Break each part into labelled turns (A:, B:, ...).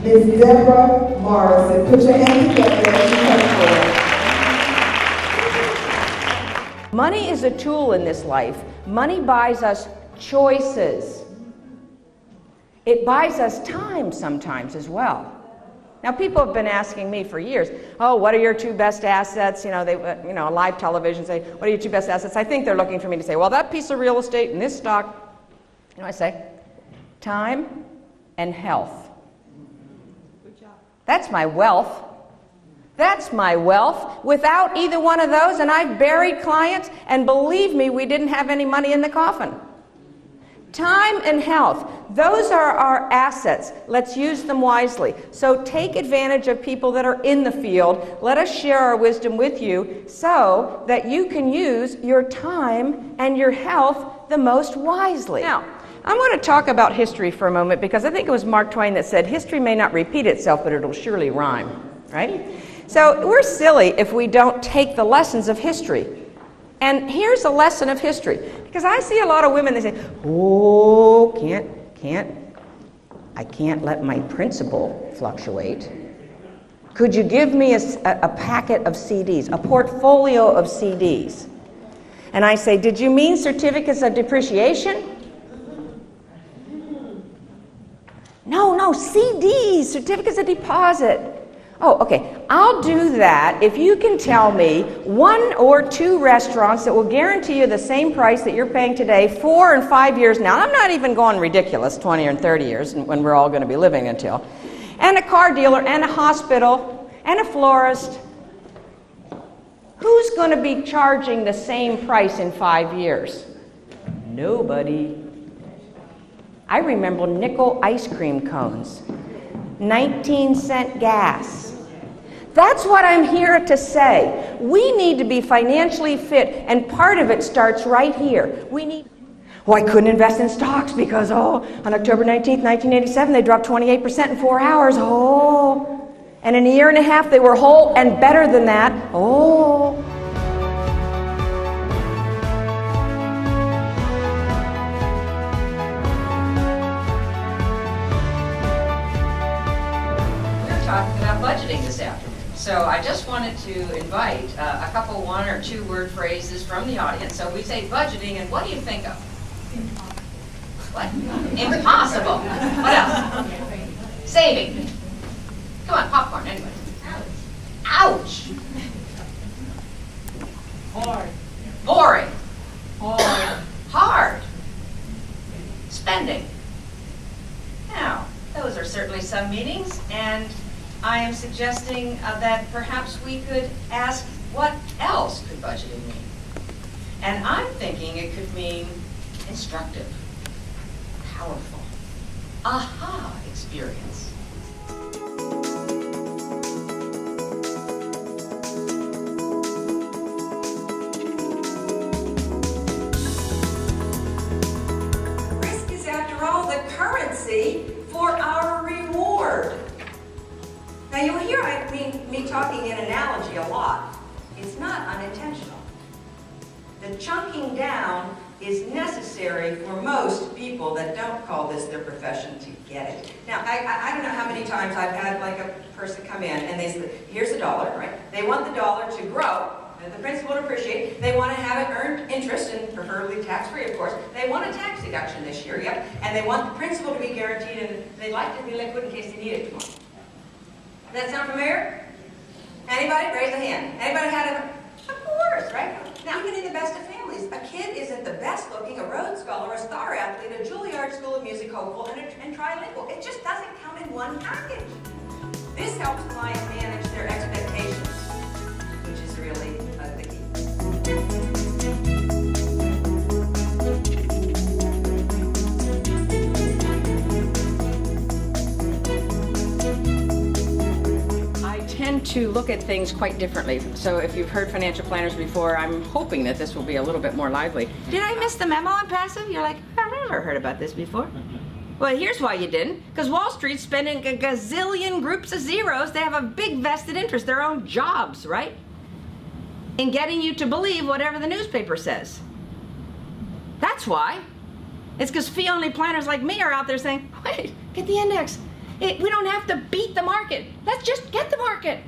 A: Ms. Debra Morrison. Put your hands together as you come forward.
B: Money is a tool in this life. Money buys us choices. It buys us time sometimes as well. Now, people have been asking me for years, oh, what are your two best assets? Live television say, what are your two best assets? I think they're looking for me to say, well, that piece of real estate and this stock. I say, time and health. Good job. That's my wealth. That's my wealth. Without either one of those, and I've buried clients, and believe me, we didn't have any money in the coffin. Time and health, those are our assets. Let's use them wisely. So take advantage of people that are in the field. Let us share our wisdom with you so that you can use your time and your health the most wisely. Now, I want to talk about history for a moment because I think it was Mark Twain that said, history may not repeat itself, but it'll surely rhyme, right? So we're silly if we don't take the lessons of history. And here's a lesson of history. Because I see a lot of women, they say, oh, I can't let my principal fluctuate. Could you give me a packet of CDs, a portfolio of CDs? And I say, did you mean certificates of depreciation? No, CDs, certificates of deposit. Oh, okay, I'll do that if you can tell me 1 or 2 restaurants that will guarantee you the same price that you're paying today 4 and 5 years now. I'm not even going ridiculous, 20 or 30 years when we're all going to be living until. And a car dealer and a hospital and a florist. Who's going to be charging the same price in 5 years? Nobody. I remember nickel ice cream cones, 19-cent gas. That's what I'm here to say. We need to be financially fit, and part of it starts right here. I couldn't invest in stocks because, on October 19th, 1987, they dropped 28% in 4 hours. And in a year and a half, they were whole and better than that. Talking about budgeting this afternoon. So I just wanted to invite a couple 1 or 2 word phrases from the audience. So we say budgeting, and what do you think of? What? Impossible. What else? Saving. Come on, popcorn, anyway. Ouch.
C: Hard.
B: Boring.
C: Hard.
B: Hard. Spending. Now, those are certainly some meanings, and I am suggesting that perhaps we could ask what else could budgeting mean? And I'm thinking it could mean instructive, powerful, aha experience. Risk is, after all, the currency for our reward. Now you'll hear me talking in analogy a lot. It's not unintentional. The chunking down is necessary for most people that don't call this their profession to get it. Now, I don't know how many times I've had like a person come in and they say, here's $1, right? They want the dollar to grow, and the principal to appreciate. They want to have it earned interest, and preferably tax-free, of course. They want a tax deduction this year, yep. And they want the principal to be guaranteed, and they'd like to be liquid in case they need it tomorrow. Does that sound familiar? Anybody? Raise a hand. Anybody had a... Of course, right? Now, even in the best of families, a kid isn't the best looking, a Rhodes Scholar, a star athlete, a Juilliard School of Music hopeful, and trilingual. It just doesn't come in one package. This helps clients manage their expectations, which is really the key. Tend to look at things quite differently. So if you've heard financial planners before, I'm hoping that this will be a little bit more lively. Did I miss the memo on passive? You're like, I've never heard about this before. Well, here's why you didn't. Because Wall Street's spending a gazillion groups of zeros. They have a big vested interest, their own jobs, right? In getting you to believe whatever the newspaper says. That's why. It's because fee-only planners like me are out there saying, wait, get the index. We don't have to beat the market. Let's just get the market.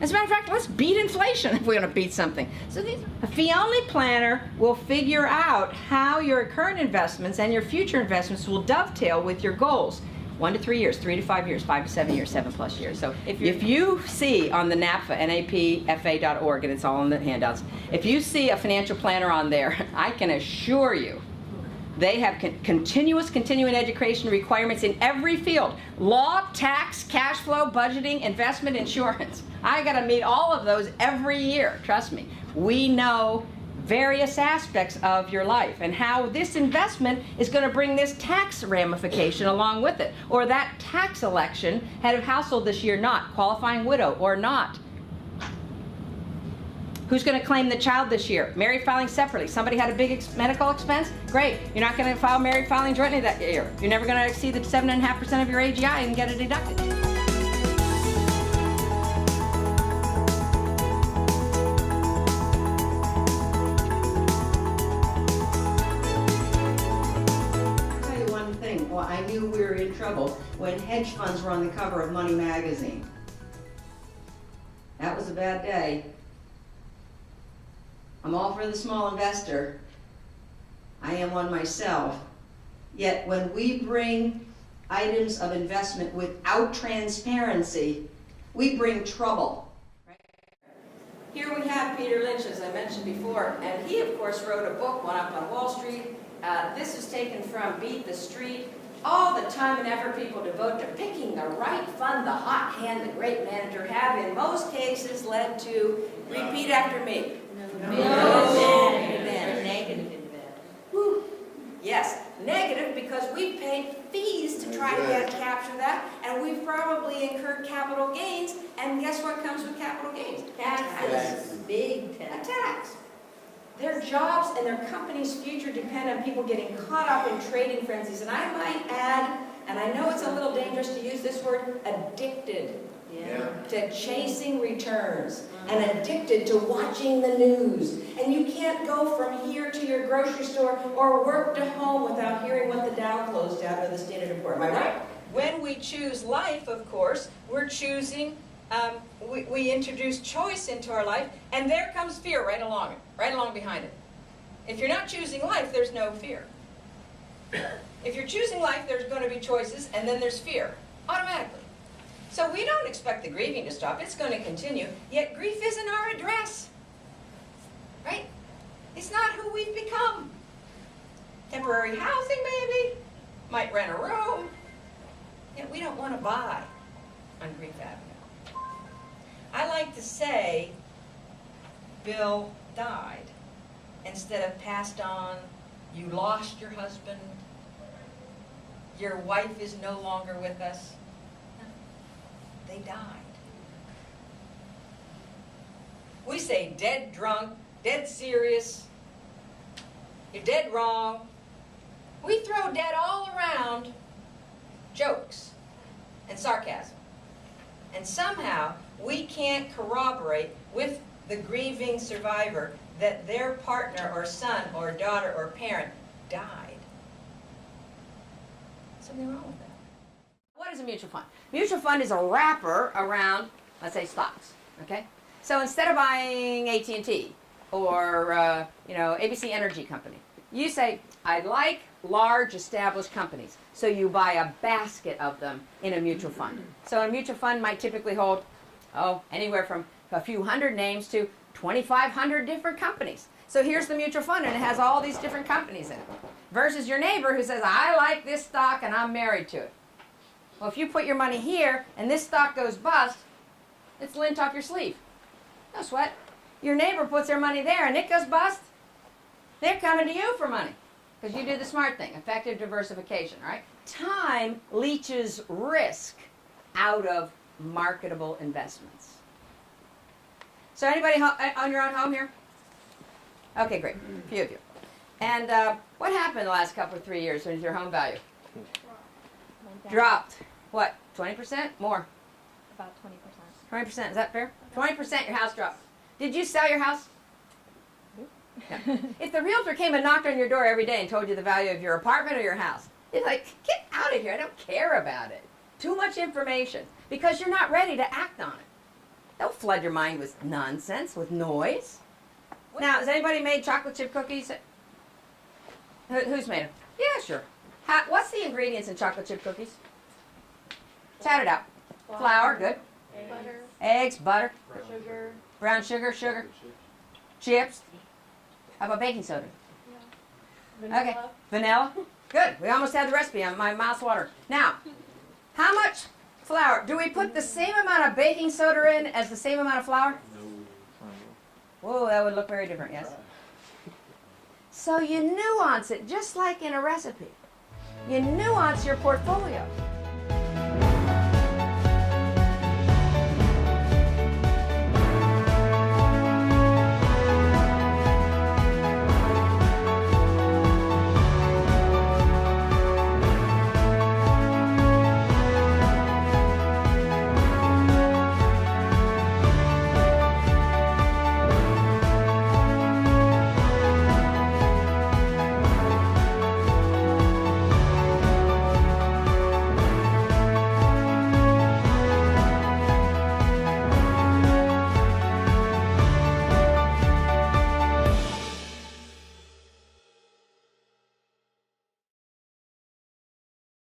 B: As a matter of fact, let's beat inflation if we're going to beat something. So a fee-only planner will figure out how your current investments and your future investments will dovetail with your goals. 1 to 3 years, 3 to 5 years, 5 to 7 years, 7+ years. So if you see on the NAPFA, napfa.org, and it's all in the handouts, if you see a financial planner on there, I can assure you they have continuing education requirements in every field. Law, tax, cash flow, budgeting, investment, insurance. I got to meet all of those every year, trust me. We know various aspects of your life and how this investment is going to bring this tax ramification along with it. Or that tax election, head of household this year, not. Qualifying widow or not. Who's going to claim the child this year? Married filing separately. Somebody had a big medical expense? Great. You're not going to file married filing jointly that year. You're never going to exceed the 7.5% of your AGI and get it deducted. I'll tell you one thing. Well, I knew we were in trouble when hedge funds were on the cover of Money magazine. That was a bad day. I'm all for the small investor. I am one myself. Yet when we bring items of investment without transparency, we bring trouble. Right? Here we have Peter Lynch, as I mentioned before, and he, of course, wrote a book, One Up on Wall Street. This is taken from Beat the Street. All the time and effort people devote to picking the right fund, the hot hand, the great manager have in most cases led to, repeat after me, negative investment. Yes, negative because we've paid fees to try to capture that, and we've probably incurred capital gains, and guess what comes with capital gains? Taxes. Big tax. A tax. Their jobs and their company's future depend on people getting caught up in trading frenzies, and I might add, and I know it's a little dangerous to use this word, addicted. To chasing returns and addicted to watching the news. And you can't go from here to your grocery store or work to home without hearing what the Dow closed out or the Standard & Poor's. Am I right? When we choose life, of course, we're choosing, we introduce choice into our life, and there comes fear right along behind it. If you're not choosing life, there's no fear. If you're choosing life, there's going to be choices, and then there's fear, automatically. So we don't expect the grieving to stop. It's going to continue. Yet grief isn't our address. Right? It's not who we've become. Temporary housing, maybe. Might rent a room. Yet we don't want to buy on Grief Avenue. I like to say Bill died instead of passed on. You lost your husband. Your wife is no longer with us. They died. We say dead drunk, dead serious, you're dead wrong. We throw dead all around jokes and sarcasm. And somehow we can't corroborate with the grieving survivor that their partner or son or daughter or parent died. Something wrong with that. What is a mutual fund? Mutual fund is a wrapper around, let's say, stocks. Okay. So instead of buying AT&T or ABC Energy Company, you say, I like large established companies. So you buy a basket of them in a mutual fund. So a mutual fund might typically hold, anywhere from a few hundred names to 2,500 different companies. So here's the mutual fund, and it has all these different companies in it. Versus your neighbor who says, I like this stock and I'm married to it. Well, if you put your money here and this stock goes bust, it's lint off your sleeve. No sweat. Your neighbor puts their money there and it goes bust, they're coming to you for money because you did the smart thing, effective diversification, right? Time leaches risk out of marketable investments. So anybody own your own home here? Okay, great. A few of you. And what happened the last couple of 3 years with your home value? Dropped. What? 20%? More?
D: About 20%.
B: 20%. Is that fair? 20% your house dropped. Did you sell your house? No. If the realtor came and knocked on your door every day and told you the value of your apartment or your house, You're like, get out of here. I don't care about it. Too much information. Because you're not ready to act on it. Don't flood your mind with nonsense, with noise. Now, has anybody made chocolate chip cookies? Who's made them? Yeah, sure. What's the ingredients in chocolate chip cookies? Shout it out. Flour, good.
D: Butter,
B: Eggs, butter,
D: sugar,
B: brown sugar, chips. How about baking soda?
D: vanilla.
B: Okay. Vanilla. Good. We almost had the recipe on my mouth's water. Now, how much flour? Do we put the same amount of baking soda in as the same amount of flour? Whoa, that would look very different, yes? So you nuance it just like in a recipe. You nuance your portfolio.